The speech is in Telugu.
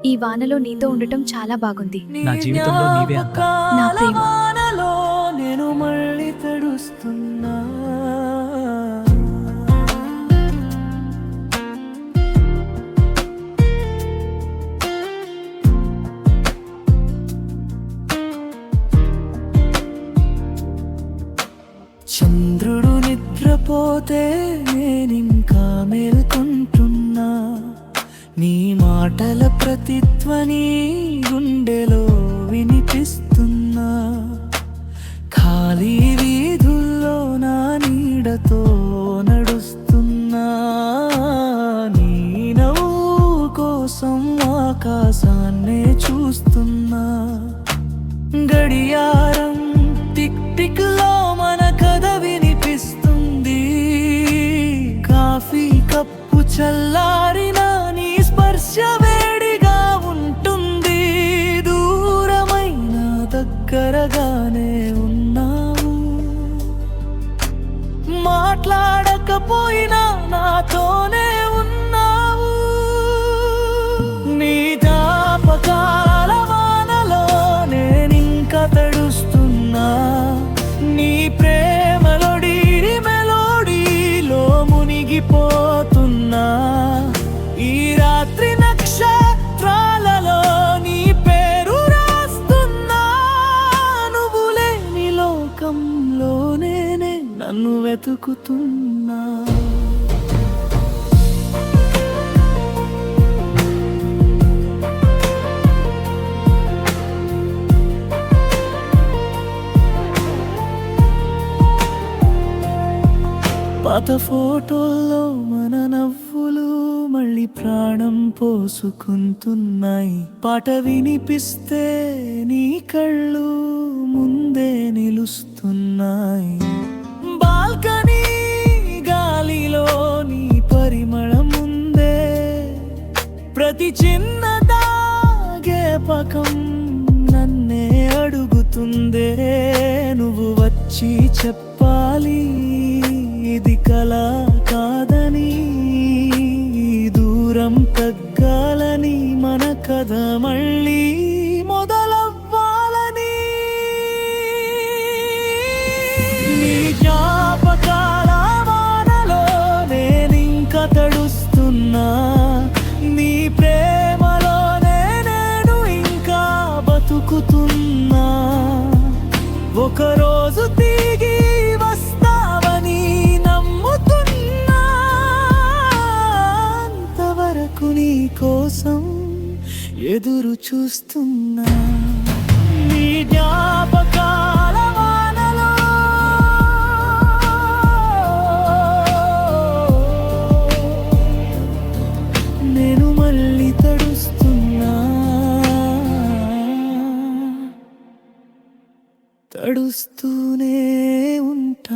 ఈ వానలో నీతో ఉండటం చాలా బాగుంది. నా జీవితంలో నీవే అంతా. నా ప్రేమ. వానలో నేను మళ్ళీ తడుస్తున్నా. చంద్రుడు నిద్రపోతే నేనింకా మేల్కొంటున్నా. నీ మాటల ప్రతిధ్వని గుండెలో వినిపిస్తున్నా. ఖాళీ వీధుల్లో నా నీడతో నడుస్తున్నా. నీ నవ్వు కోసం ఆకాశాన్నే చూస్తున్నా. గడియారం టిక్ టిక్ లో మన కథ వినిపిస్తుంది. కాఫీ కప్పు చల్లారిన నీ స్పర్శ వేడిగా ఉంటుంది. దూరమైన దగ్గరగానే ఉన్నావు. మాట్లాడకపోయినా నాతోనే ఉన్నావు. నీ జ్ఞాపకాల వానలో నేనింకా తడుస్తున్నా. నీ ప్రేమలో డీరి మెలోడీలో మునిగిపోతున్నా. ఈ రాత్రి నక్షత్రాలలో నీ పేరు రాస్తున్నా. నువ్వు లేని లోకంలో నేనే నన్ను వెతుకుతున్నా. పాత ఫోటోల్లో మన నవ్వులు మళ్ళీ ప్రాణం పోసుకుంటున్నాయి. పాట వినిపిస్తే నీ కళ్ళు ముందే నిలుస్తున్నాయి. బాల్కనీ గాలిలో నీ పరిమళం ఉందే. ప్రతి చిన్న జ్ఞాపకం నన్నే అడుగుతుందే. నువ్వు వచ్చి చెప్పాలి ఇది కల కాదని. దూరం తగ్గాలని మన కథ మళ్ళీ మొదలవ్వాలని. నీ జ్ఞాపకాల వానలో నేనింకా తడుస్తున్నా. నీ ప్రేమలోనే నేను ఇంకా బతుకుతున్నా. ఒకరోజు తిరిగి వస్తావని నమ్ముతున్నా. అంతవరకు నీ కోసం ఎదురు చూస్తున్నా. నీ జ్ఞాపకాల వానలో నేను మళ్ళీ తడుస్తున్నా. తడుస్తూనే ఉంటా.